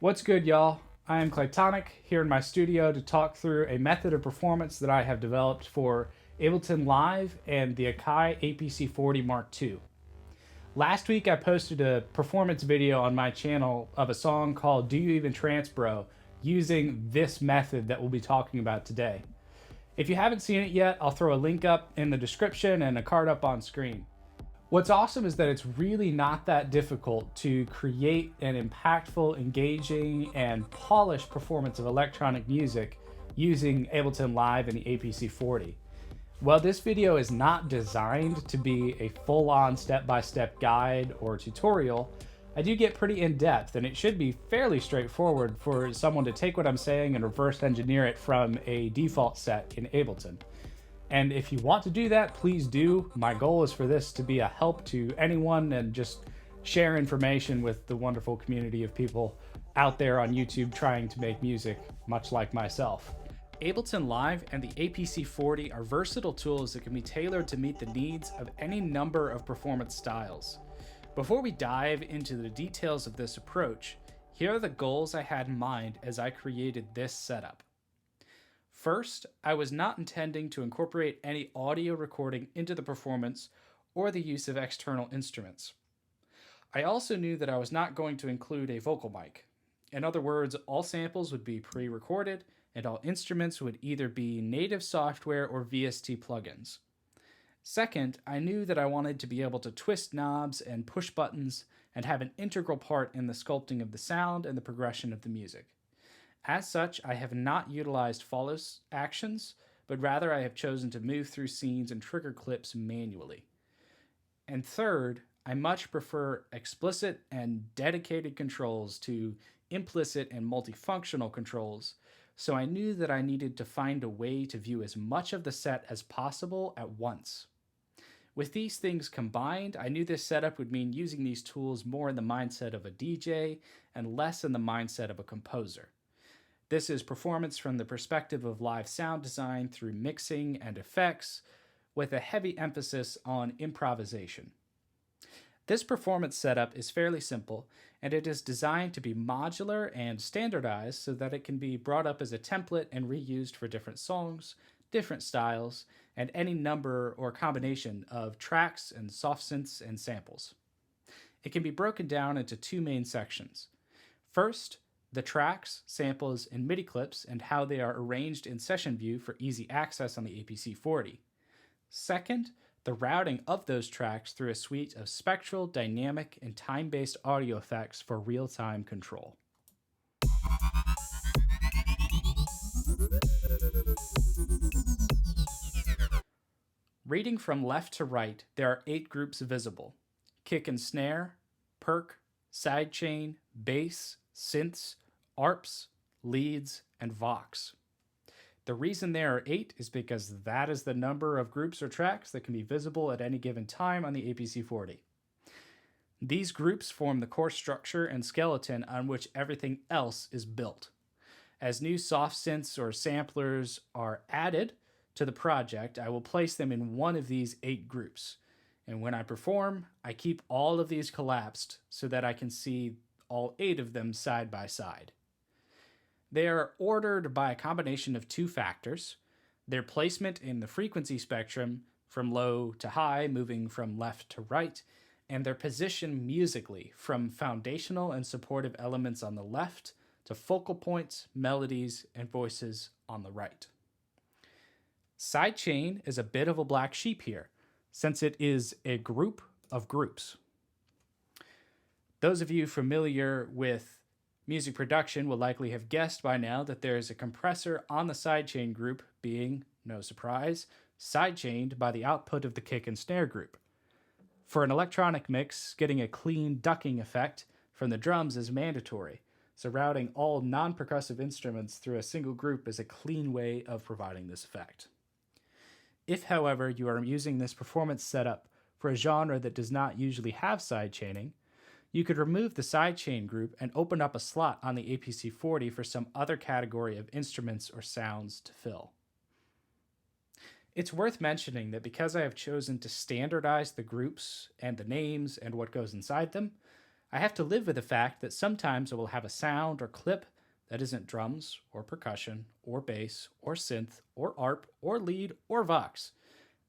What's good, y'all? I am Claytonic here in my studio to talk through a method of performance that I have developed for Ableton Live and the Akai APC40 Mark II. Last week I posted a performance video on my channel of a song called Do You Even Trance Bro using this method that we'll be talking about today. If you haven't seen it yet, I'll throw a link up in the description and a card up on screen. What's awesome is that it's really not that difficult to create an impactful, engaging, and polished performance of electronic music using Ableton Live and the APC40. While this video is not designed to be a full-on step-by-step guide or tutorial, I do get pretty in-depth, and it should be fairly straightforward for someone to take what I'm saying and reverse engineer it from a default set in Ableton. And if you want to do that, please do. My goal is for this to be a help to anyone and just share information with the wonderful community of people out there on YouTube trying to make music, much like myself. Ableton Live and the APC40 are versatile tools that can be tailored to meet the needs of any number of performance styles. Before we dive into the details of this approach, here are the goals I had in mind as I created this setup. First, I was not intending to incorporate any audio recording into the performance or the use of external instruments. I also knew that I was not going to include a vocal mic. In other words, all samples would be pre-recorded and all instruments would either be native software or VST plugins. Second, I knew that I wanted to be able to twist knobs and push buttons and have an integral part in the sculpting of the sound and the progression of the music. As such, I have not utilized follow actions, but rather I have chosen to move through scenes and trigger clips manually. And third, I much prefer explicit and dedicated controls to implicit and multifunctional controls, so I knew that I needed to find a way to view as much of the set as possible at once. With these things combined, I knew this setup would mean using these tools more in the mindset of a DJ and less in the mindset of a composer. This is performance from the perspective of live sound design through mixing and effects, with a heavy emphasis on improvisation. This performance setup is fairly simple, and it is designed to be modular and standardized so that it can be brought up as a template and reused for different songs, different styles, and any number or combination of tracks and soft synths and samples. It can be broken down into two main sections. First, the tracks, samples, and MIDI clips and how they are arranged in session view for easy access on the APC40. Second, the routing of those tracks through a suite of spectral, dynamic, and time-based audio effects for real-time control. Reading from left to right, there are 8 groups visible: kick and snare, perk, sidechain, bass, synths, ARPs, leads, and vox. The reason there are 8 is because that is the number of groups or tracks that can be visible at any given time on the APC40. These groups form the core structure and skeleton on which everything else is built. As new soft synths or samplers are added to the project, I will place them in one of these 8 groups. And when I perform, I keep all of these collapsed so that I can see all 8 of them side by side. They are ordered by a combination of 2 factors: their placement in the frequency spectrum from low to high, moving from left to right, and their position musically from foundational and supportive elements on the left to focal points, melodies, and voices on the right. Sidechain is a bit of a black sheep here, since it is a group of groups. Those of you familiar with music production will likely have guessed by now that there is a compressor on the sidechain group being, no surprise, sidechained by the output of the kick and snare group. For an electronic mix, getting a clean ducking effect from the drums is mandatory, so routing all non-percussive instruments through a single group is a clean way of providing this effect. If, however, you are using this performance setup for a genre that does not usually have sidechaining, you could remove the sidechain group and open up a slot on the APC40 for some other category of instruments or sounds to fill. It's worth mentioning that because I have chosen to standardize the groups and the names and what goes inside them, I have to live with the fact that sometimes I will have a sound or clip that isn't drums or percussion or bass or synth or ARP or lead or Vox,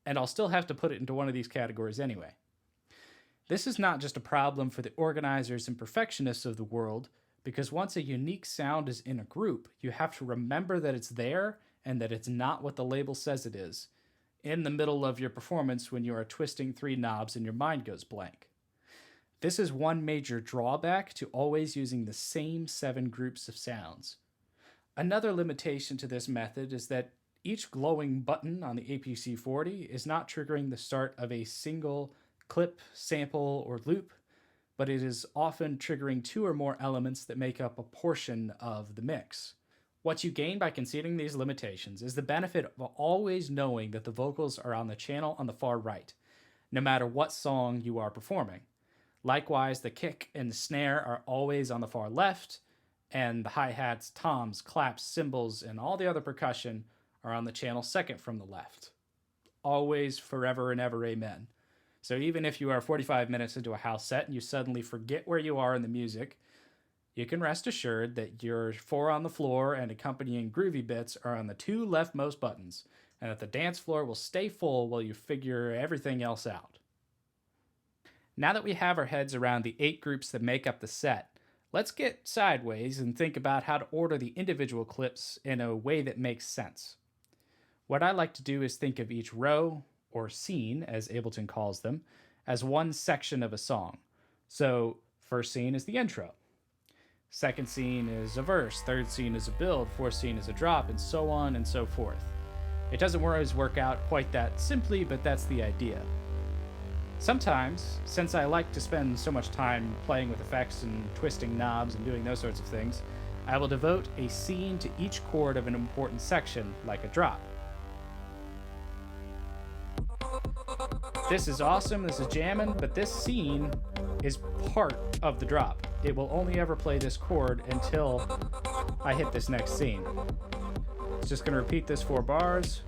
and I'll still have to put it into one of these categories anyway. This is not just a problem for the organizers and perfectionists of the world, because once a unique sound is in a group, you have to remember that it's there and that it's not what the label says it is, in the middle of your performance when you are twisting 3 knobs and your mind goes blank. This is one major drawback to always using the same 7 groups of sounds. Another limitation to this method is that each glowing button on the APC40 is not triggering the start of a single clip, sample, or loop, but it is often triggering 2 or more elements that make up a portion of the mix. What you gain by conceding these limitations is the benefit of always knowing that the vocals are on the channel on the far right, no matter what song you are performing. Likewise, the kick and the snare are always on the far left, and the hi-hats, toms, claps, cymbals, and all the other percussion are on the channel second from the left. Always, forever and ever, amen. So even if you are 45 minutes into a house set and you suddenly forget where you are in the music, you can rest assured that your 4 on the floor and accompanying groovy bits are on the 2 leftmost buttons, and that the dance floor will stay full while you figure everything else out. Now that we have our heads around the 8 groups that make up the set, let's get sideways and think about how to order the individual clips in a way that makes sense. What I like to do is think of each row, or scene, as Ableton calls them, as one section of a song. So, first scene is the intro. Second scene is a verse, third scene is a build, fourth scene is a drop, and so on and so forth. It doesn't always work out quite that simply, but that's the idea. Sometimes, since I like to spend so much time playing with effects and twisting knobs and doing those sorts of things, I will devote a scene to each chord of an important section, like a drop. This is awesome, this is jamming, but this scene is part of the drop. It will only ever play this chord until I hit this next scene. It's just going to repeat this 4 bars.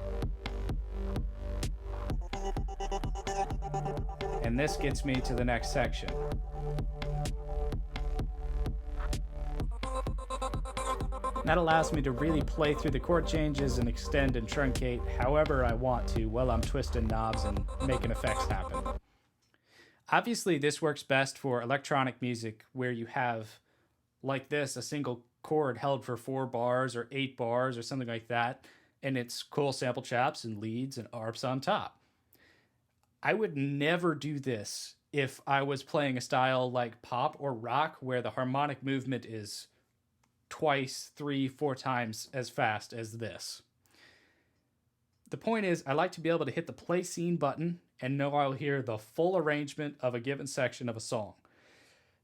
And this gets me to the next section. That allows me to really play through the chord changes and extend and truncate however I want to while I'm twisting knobs and making effects happen. Obviously, this works best for electronic music where you have, like this, a single chord held for 4 bars or 8 bars or something like that, and it's cool sample chops and leads and arps on top. I would never do this if I was playing a style like pop or rock where the harmonic movement is twice, 3, 4 times as fast as this. The point is, I like to be able to hit the play scene button and know I'll hear the full arrangement of a given section of a song.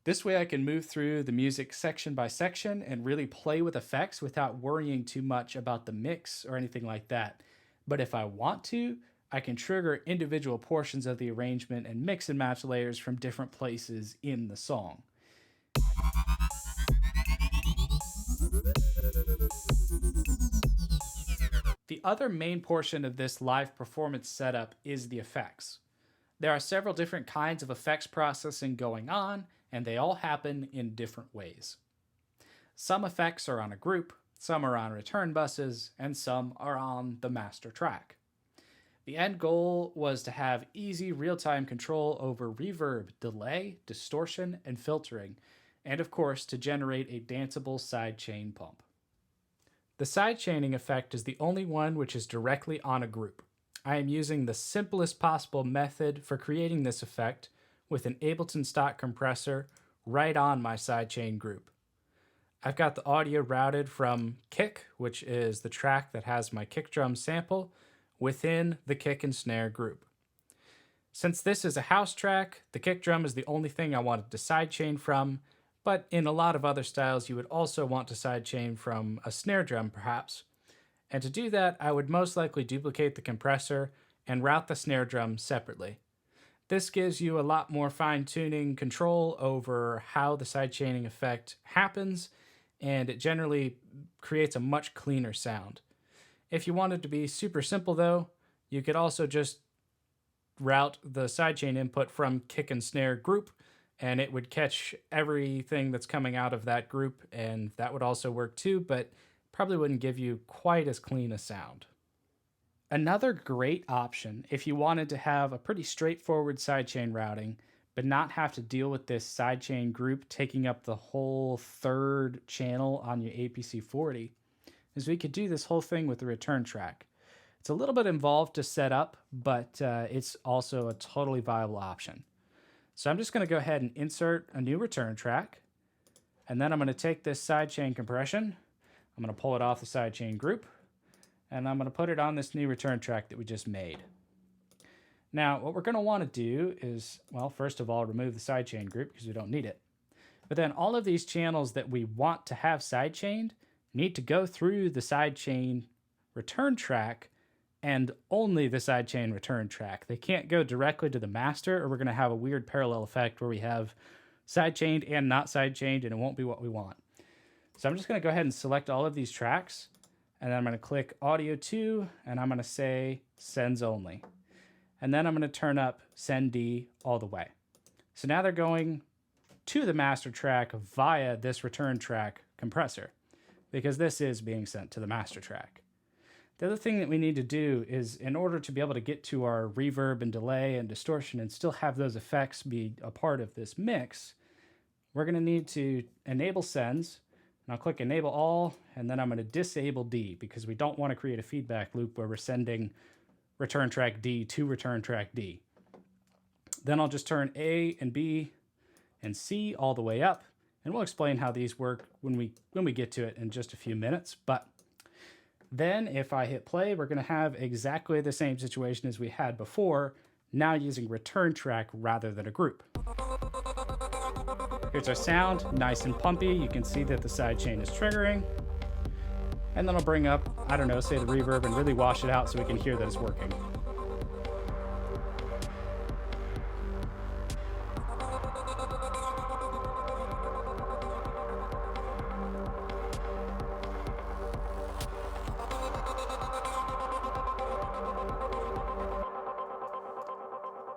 This way I can move through the music section by section and really play with effects without worrying too much about the mix or anything like that. But if I want to, I can trigger individual portions of the arrangement and mix and match layers from different places in the song. The other main portion of this live performance setup is the effects. There are several different kinds of effects processing going on, and they all happen in different ways. Some effects are on a group, some are on return buses, and some are on the master track. The end goal was to have easy real-time control over reverb, delay, distortion, and filtering, and of course to generate a danceable sidechain pump. The sidechaining effect is the only one which is directly on a group. I am using the simplest possible method for creating this effect with an Ableton stock compressor right on my sidechain group. I've got the audio routed from kick, which is the track that has my kick drum sample, within the kick and snare group. Since this is a house track, the kick drum is the only thing I wanted to sidechain from, but in a lot of other styles you would also want to sidechain from a snare drum perhaps. And to do that, I would most likely duplicate the compressor and route the snare drum separately. This gives you a lot more fine-tuning control over how the sidechaining effect happens, and it generally creates a much cleaner sound. If you wanted to be super simple though, you could also just route the sidechain input from kick and snare group and it would catch everything that's coming out of that group, and that would also work too, but probably wouldn't give you quite as clean a sound. Another great option, if you wanted to have a pretty straightforward sidechain routing, but not have to deal with this sidechain group taking up the whole third channel on your APC40, is we could do this whole thing with the return track. It's a little bit involved to set up, but it's also a totally viable option. So I'm just going to go ahead and insert a new return track, and then I'm going to take this sidechain compression, I'm going to pull it off the sidechain group, and I'm going to put it on this new return track that we just made. Now, what we're going to want to do is, well, first of all, remove the sidechain group because we don't need it. But then all of these channels that we want to have sidechained need to go through the sidechain return track and only the sidechain return track. They can't go directly to the master, or we're going to have a weird parallel effect where we have sidechained and not sidechained, and it won't be what we want. So I'm just going to go ahead and select all of these tracks, and then I'm going to click Audio 2, and I'm going to say Sends Only. And then I'm going to turn up Send D all the way. So now they're going to the master track via this return track compressor, because this is being sent to the master track. The other thing that we need to do is, in order to be able to get to our reverb and delay and distortion and still have those effects be a part of this mix, we're going to need to enable sends, and I'll click enable all, and then I'm going to disable D, because we don't want to create a feedback loop where we're sending return track D to return track D. Then I'll just turn A and B and C all the way up, and we'll explain how these work when we get to it in just a few minutes. But then if I hit play, we're going to have exactly the same situation as we had before, now using return track rather than a group. Here's our sound, nice and pumpy. You can see that the sidechain is triggering. And then I'll bring up, I don't know, say the reverb and really wash it out so we can hear that it's working.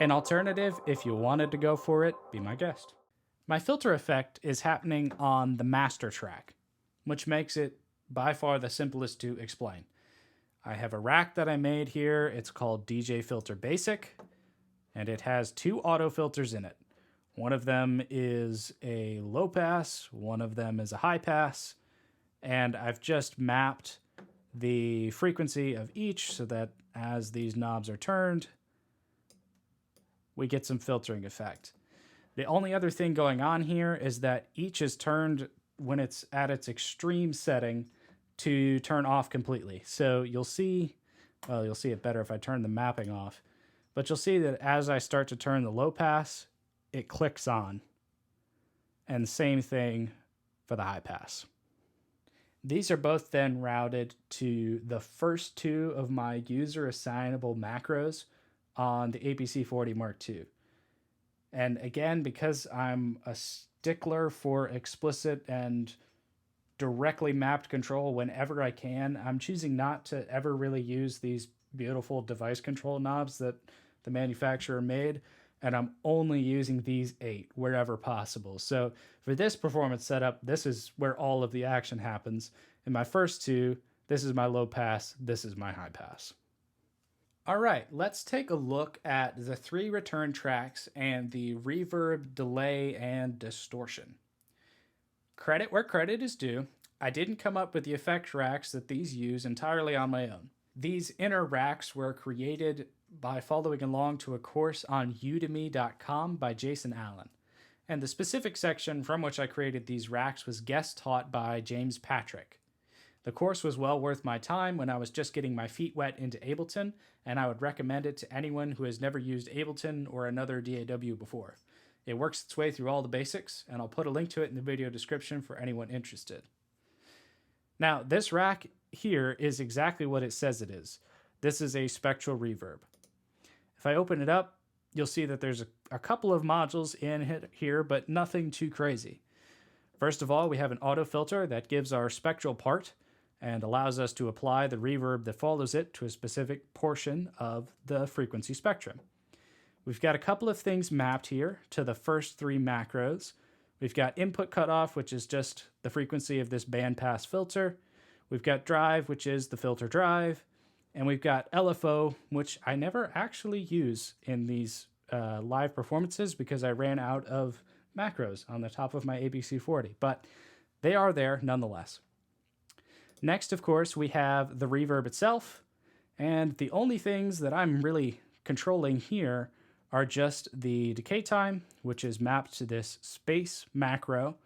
An alternative, if you wanted to go for it, be my guest. My filter effect is happening on the master track, which makes it by far the simplest to explain. I have a rack that I made here. It's called DJ Filter Basic, and it has two auto filters in it. One of them is a low pass, one of them is a high pass, and I've just mapped the frequency of each so that as these knobs are turned, we get some filtering effect. The only other thing going on here is that each is turned when it's at its extreme setting to turn off completely. So you'll see it better if I turn the mapping off, but you'll see that as I start to turn the low pass, it clicks on. And same thing for the high pass. These are both then routed to the first two of my user assignable macros on the APC40 MKII. And again, because I'm a stickler for explicit and directly mapped control whenever I can, I'm choosing not to ever really use these beautiful device control knobs that the manufacturer made, and I'm only using these 8 wherever possible. So for this performance setup, this is where all of the action happens. In my first two, this is my low pass, this is my high pass. All right, let's take a look at the 3 return tracks and the reverb, delay, and distortion. Credit where credit is due, I didn't come up with the effect racks that these use entirely on my own. These inner racks were created by following along to a course on udemy.com by Jason Allen. And the specific section from which I created these racks was guest taught by James Patrick. The course was well worth my time when I was just getting my feet wet into Ableton, and I would recommend it to anyone who has never used Ableton or another DAW before. It works its way through all the basics, and I'll put a link to it in the video description for anyone interested. Now, this rack here is exactly what it says it is. This is a spectral reverb. If I open it up, you'll see that there's a couple of modules in here, but nothing too crazy. First of all, we have an auto filter that gives our spectral part and allows us to apply the reverb that follows it to a specific portion of the frequency spectrum. We've got a couple of things mapped here to the first three macros. We've got input cutoff, which is just the frequency of this bandpass filter. We've got drive, which is the filter drive. And we've got LFO, which I never actually use in these live performances because I ran out of macros on the top of my APC40, but they are there nonetheless. Next, of course, we have the reverb itself. And the only things that I'm really controlling here are just the decay time, which is mapped to this space macro,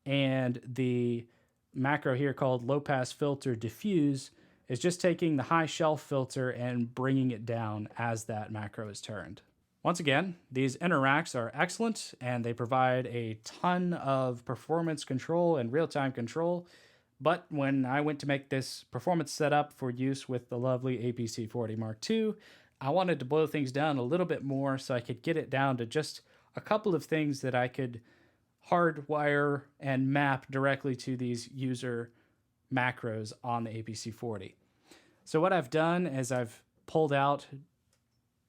and the macro here called low pass filter diffuse is just taking the high shelf filter and bringing it down as that macro is turned. Once again, these inner racks are excellent and they provide a ton of performance control and real-time control. But when I went to make this performance setup for use with the lovely APC40 MKII, I wanted to blow things down a little bit more so I could get it down to just a couple of things that I could hardwire and map directly to these user macros on the APC40. So what I've done is I've pulled out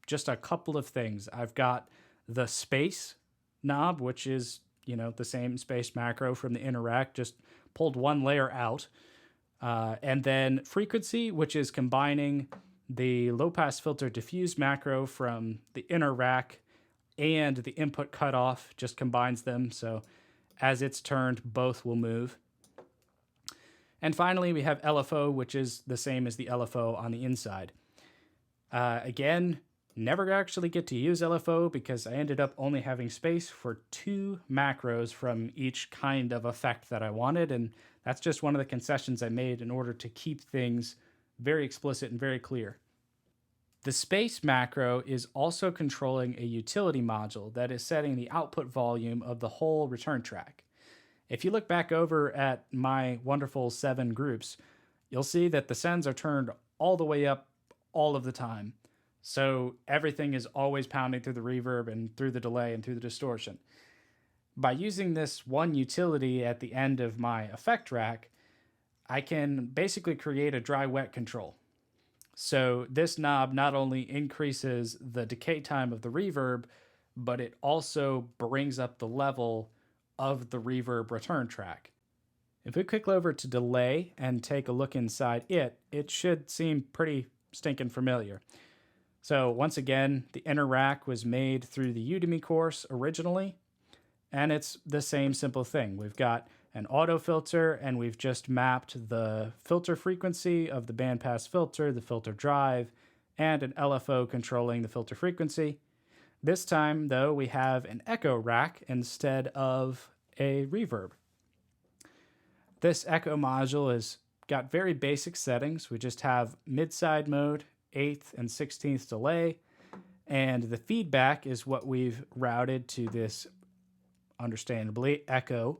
just a couple of things. I've got the space knob, which is, the same space macro from the inner rack, just pulled one layer out. And then frequency, which is combining the low pass filter diffuse macro from the inner rack and the input cutoff, just combines them. So as it's turned, both will move. And finally, we have LFO, which is the same as the LFO on the inside. Again, never actually get to use LFO because I ended up only having space for 2 macros from each kind of effect that I wanted. And that's just one of the concessions I made in order to keep things very explicit and very clear. The space macro is also controlling a utility module that is setting the output volume of the whole return track. If you look back over at my wonderful 7 groups, you'll see that the sends are turned all the way up all of the time. So everything is always pounding through the reverb and through the delay and through the distortion. By using this one utility at the end of my effect rack, I can basically create a dry-wet control. So this knob not only increases the decay time of the reverb, but it also brings up the level of the reverb return track. If we click over to delay and take a look inside it should seem pretty stinking familiar. So once again, the inner rack was made through the Udemy course originally, and it's the same simple thing. We've got an auto filter, and we've just mapped the filter frequency of the bandpass filter, the filter drive, and an LFO controlling the filter frequency. This time, though, we have an echo rack instead of a reverb. This echo module has got very basic settings. We just have mid-side mode, 8th and 16th delay, and the feedback is what we've routed to this, understandably, echo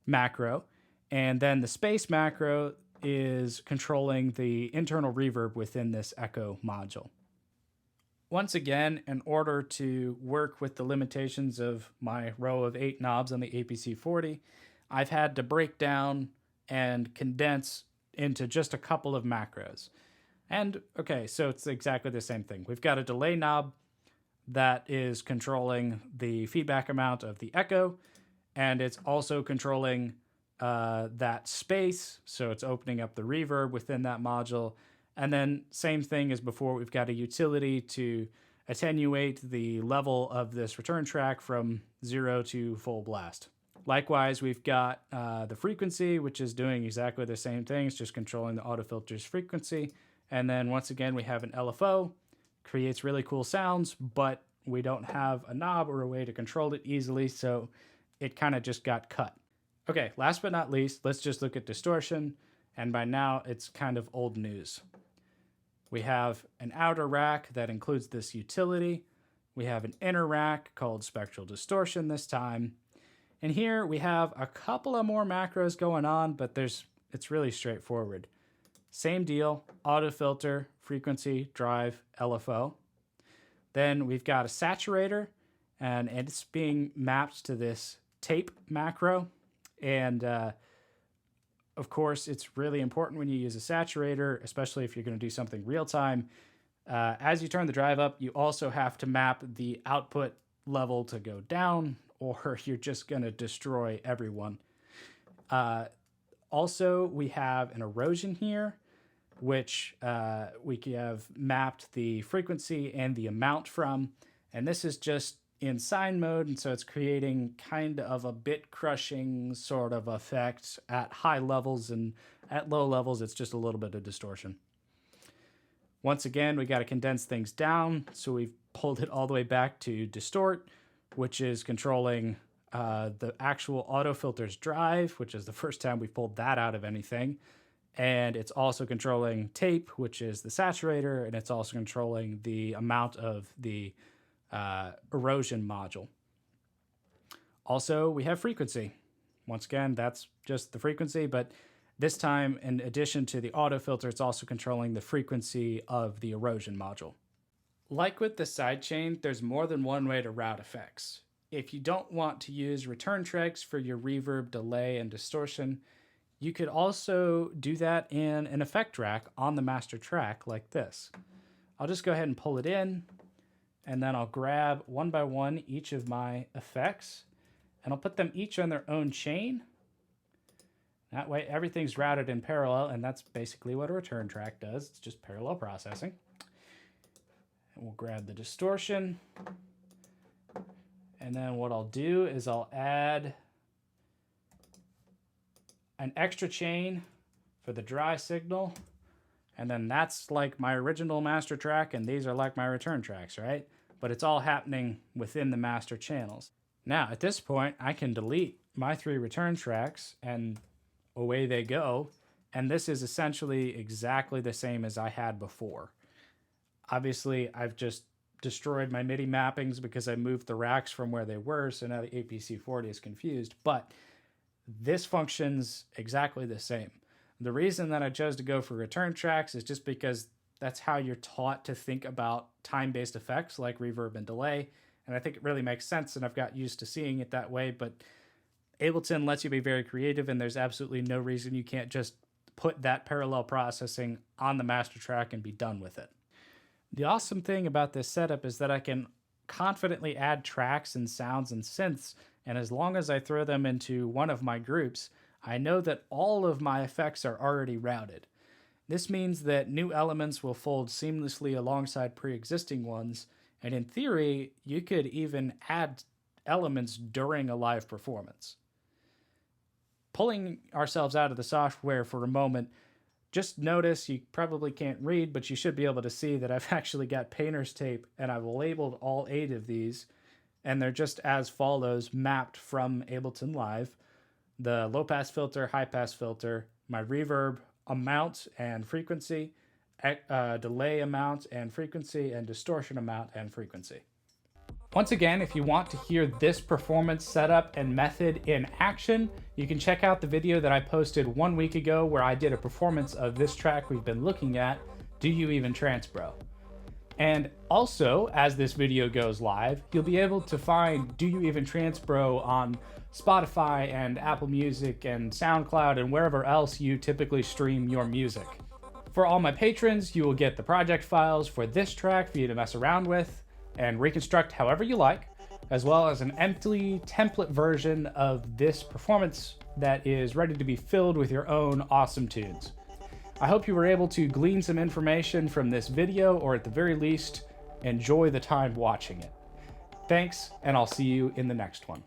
macro, and then the space macro is controlling the internal reverb within this echo module. Once again, in order to work with the limitations of my row of 8 knobs on the APC40, I've had to break down and condense into just a couple of macros. And okay, so it's exactly the same thing. We've got a delay knob that is controlling the feedback amount of the echo, and it's also controlling that space, so it's opening up the reverb within that module. And then same thing as before, we've got a utility to attenuate the level of this return track from 0 to full blast. Likewise, we've got the frequency, which is doing exactly the same thing. It's just controlling the autofilter's frequency. And then once again, we have an LFO, creates really cool sounds, but we don't have a knob or a way to control it easily, so it kind of just got cut. Okay, last but not least, let's just look at distortion, and by now it's kind of old news. We have an outer rack that includes this utility. We have an inner rack called spectral distortion this time. And here we have a couple of more macros going on, but it's really straightforward. Same deal, auto filter, frequency, drive, LFO. Then we've got a saturator, and it's being mapped to this tape macro. And of course, it's really important when you use a saturator, especially if you're going to do something real time, As you turn the drive up, you also have to map the output level to go down, or you're just going to destroy everyone. Also, we have an erosion here, which we have mapped the frequency and the amount from. And this is just in sine mode, and so it's creating kind of a bit crushing sort of effect at high levels, and at low levels, it's just a little bit of distortion. Once again, we got to condense things down, so we've pulled it all the way back to distort, which is controlling the actual auto filters drive, which is the first time we've pulled that out of anything. And it's also controlling tape, which is the saturator, and it's also controlling the amount of the erosion module. Also, we have frequency. Once again, that's just the frequency, but this time, in addition to the auto filter, it's also controlling the frequency of the erosion module. Like with the sidechain, there's more than one way to route effects. If you don't want to use return tracks for your reverb, delay, and distortion, you could also do that in an effect rack on the master track like this. I'll just go ahead and pull it in, and then I'll grab one by one each of my effects, and I'll put them each on their own chain. That way everything's routed in parallel, and that's basically what a return track does. It's just parallel processing. And we'll grab the distortion, and then what I'll do is I'll add an extra chain for the dry signal, and then that's like my original master track, and these are like my return tracks, right? But it's all happening within the master channels. Now, at this point, I can delete my 3 return tracks, and away they go, and this is essentially exactly the same as I had before. Obviously, I've just destroyed my MIDI mappings because I moved the racks from where they were, so now the APC40 is confused, but this functions exactly the same. The reason that I chose to go for return tracks is just because that's how you're taught to think about time-based effects like reverb and delay, and I think it really makes sense, and I've got used to seeing it that way, but Ableton lets you be very creative, and there's absolutely no reason you can't just put that parallel processing on the master track and be done with it. The awesome thing about this setup is that I can confidently add tracks and sounds and synths, and as long as I throw them into one of my groups, I know that all of my effects are already routed. This means that new elements will fold seamlessly alongside pre-existing ones, and in theory, you could even add elements during a live performance. Pulling ourselves out of the software for a moment, just notice, you probably can't read, but you should be able to see that I've actually got painter's tape, and I've labeled all 8 of these, and they're just as follows, mapped from Ableton Live: the low pass filter, high pass filter, my reverb amount and frequency, delay amount and frequency, and distortion amount and frequency. Once again, if you want to hear this performance setup and method in action, you can check out the video that I posted 1 week ago where I did a performance of this track we've been looking at, Do You Even Trance Bro? And also, as this video goes live, you'll be able to find Do You Even Trance Bro on Spotify and Apple Music and SoundCloud and wherever else you typically stream your music. For all my patrons, you will get the project files for this track for you to mess around with and reconstruct however you like, as well as an empty template version of this performance that is ready to be filled with your own awesome tunes. I hope you were able to glean some information from this video, or at the very least, enjoy the time watching it. Thanks, and I'll see you in the next one.